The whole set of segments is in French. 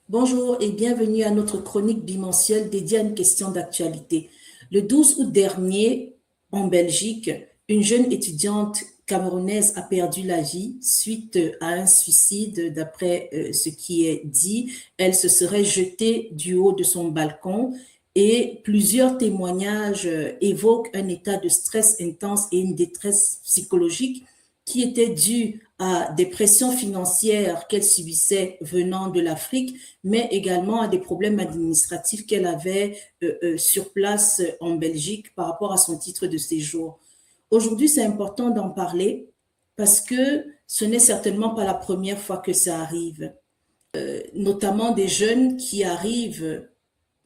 Bonjour et bienvenue à notre chronique bimensuelle dédiée à une question d'actualité. Le 12 août dernier, en Belgique, une jeune étudiante camerounaise a perdu la vie suite à un suicide. D'après ce qui est dit, elle se serait jetée du haut de son balcon et plusieurs témoignages évoquent un état de stress intense et une détresse psychologique qui était due à des pressions financières qu'elle subissait venant de l'Afrique, mais également à des problèmes administratifs qu'elle avait sur place en Belgique par rapport à son titre de séjour. Aujourd'hui, c'est important d'en parler parce que ce n'est certainement pas la première fois que ça arrive, notamment des jeunes qui arrivent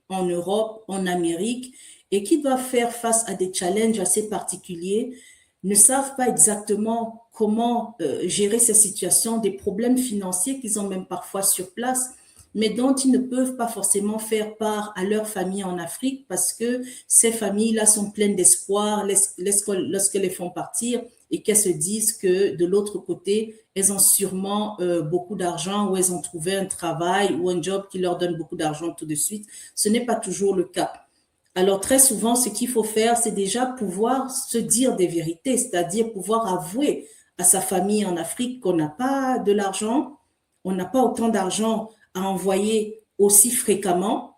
en Europe, en Amérique, et qui doivent faire face à des challenges assez particuliers, ne savent pas exactement comment gérer ces situations, des problèmes financiers qu'ils ont même parfois sur place, mais dont ils ne peuvent pas forcément faire part à leur famille en Afrique parce que ces familles-là sont pleines d'espoir lorsqu'elles les font partir et qu'elles se disent que de l'autre côté, elles ont sûrement beaucoup d'argent ou elles ont trouvé un travail ou un job qui leur donne beaucoup d'argent tout de suite. Ce n'est pas toujours le cas. Alors très souvent, ce qu'il faut faire, c'est déjà pouvoir se dire des vérités, c'est-à-dire pouvoir avouer à sa famille en Afrique qu'on n'a pas de l'argent, on n'a pas autant d'argent à envoyer aussi fréquemment,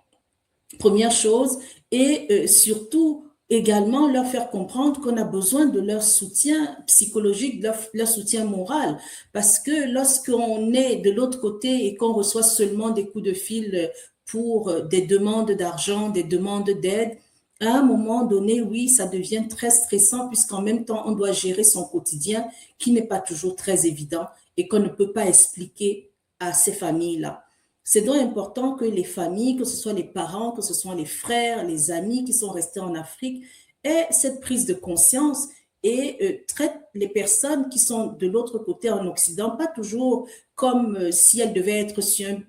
première chose, et surtout également leur faire comprendre qu'on a besoin de leur soutien psychologique, de leur soutien moral, parce que lorsqu'on est de l'autre côté et qu'on reçoit seulement des coups de fil pour des demandes d'argent, des demandes d'aide, à un moment donné, oui, ça devient très stressant puisqu'en même temps, on doit gérer son quotidien qui n'est pas toujours très évident et qu'on ne peut pas expliquer à ces familles-là. C'est donc important que les familles, que ce soit les parents, que ce soit les frères, les amis qui sont restés en Afrique, aient cette prise de conscience et traitent les personnes qui sont de l'autre côté en Occident, pas toujours comme si elles devaient être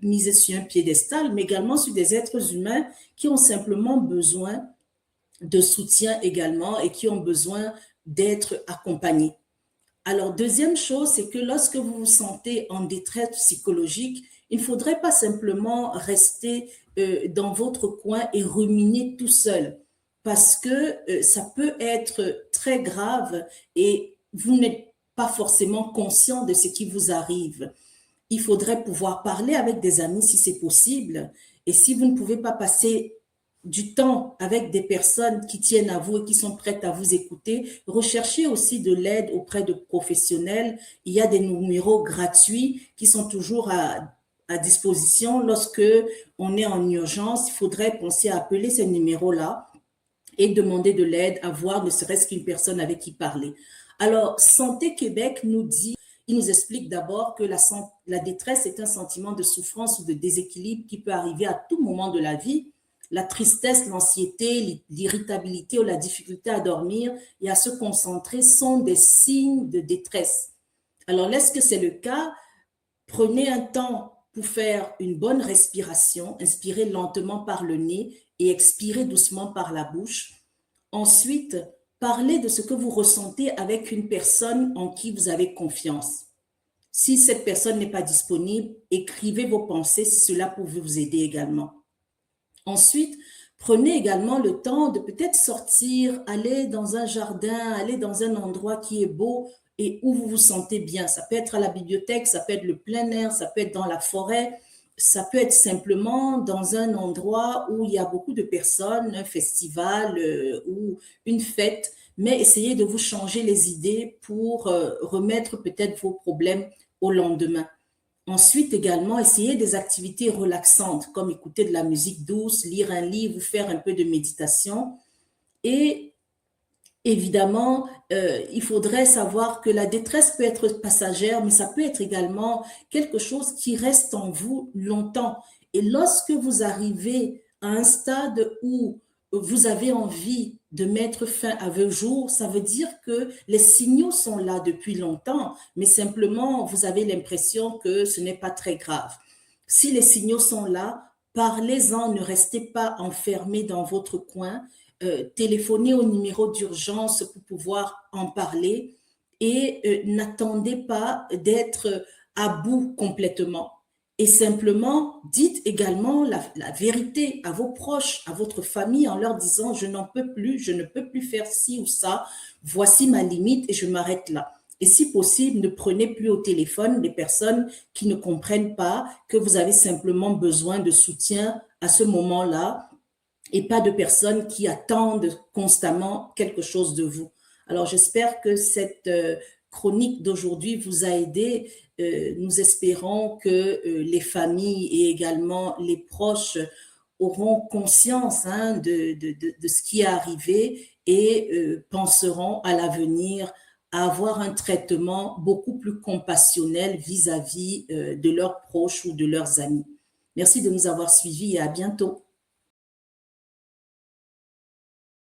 misées sur un piédestal, mais également sur des êtres humains qui ont simplement besoin de soutien également et qui ont besoin d'être accompagnés. Alors, deuxième chose, c'est que lorsque vous vous sentez en détresse psychologique, il ne faudrait pas simplement rester dans votre coin et ruminer tout seul, parce que ça peut être très grave et vous n'êtes pas forcément conscient de ce qui vous arrive. Il faudrait pouvoir parler avec des amis si c'est possible. Et si vous ne pouvez pas passer du temps avec des personnes qui tiennent à vous et qui sont prêtes à vous écouter, recherchez aussi de l'aide auprès de professionnels. Il y a des numéros gratuits qui sont toujours à disposition. Lorsque on est en urgence, il faudrait penser à appeler ces numéros-là et demander de l'aide, avoir ne serait-ce qu'une personne avec qui parler. Alors, Santé Québec nous dit, il nous explique d'abord que la détresse est un sentiment de souffrance ou de déséquilibre qui peut arriver à tout moment de la vie. La tristesse, l'anxiété, l'irritabilité ou la difficulté à dormir et à se concentrer sont des signes de détresse. Alors, lorsque c'est le cas, prenez un temps pour faire une bonne respiration, inspirez lentement par le nez et expirez doucement par la bouche. Ensuite, parlez de ce que vous ressentez avec une personne en qui vous avez confiance. Si cette personne n'est pas disponible, écrivez vos pensées si cela pouvait vous aider également. Ensuite, prenez également le temps de peut-être sortir, aller dans un jardin, aller dans un endroit qui est beau et où vous vous sentez bien. Ça peut être à la bibliothèque, ça peut être le plein air, ça peut être dans la forêt, ça peut être simplement dans un endroit où il y a beaucoup de personnes, un festival ou une fête, mais essayez de vous changer les idées pour remettre peut-être vos problèmes au lendemain. Ensuite, également, essayez des activités relaxantes, comme écouter de la musique douce, lire un livre ou faire un peu de méditation. Et évidemment, il faudrait savoir que la détresse peut être passagère, mais ça peut être également quelque chose qui reste en vous longtemps. Et lorsque vous arrivez à un stade où vous avez envie de mettre fin à vos jours, ça veut dire que les signaux sont là depuis longtemps, mais simplement vous avez l'impression que ce n'est pas très grave. Si les signaux sont là, parlez-en, ne restez pas enfermé dans votre coin, téléphonez au numéro d'urgence pour pouvoir en parler et n'attendez pas d'être à bout complètement. Et simplement, dites également la vérité à vos proches, à votre famille, en leur disant, je n'en peux plus, je ne peux plus faire ci ou ça, voici ma limite et je m'arrête là. Et si possible, ne prenez plus au téléphone les personnes qui ne comprennent pas que vous avez simplement besoin de soutien à ce moment-là et pas de personnes qui attendent constamment quelque chose de vous. Alors, j'espère que cette chronique d'aujourd'hui vous a aidé. Nous espérons que les familles et également les proches auront conscience de ce qui est arrivé et penseront à l'avenir à avoir un traitement beaucoup plus compassionnel vis-à-vis de leurs proches ou de leurs amis. Merci de nous avoir suivis et à bientôt.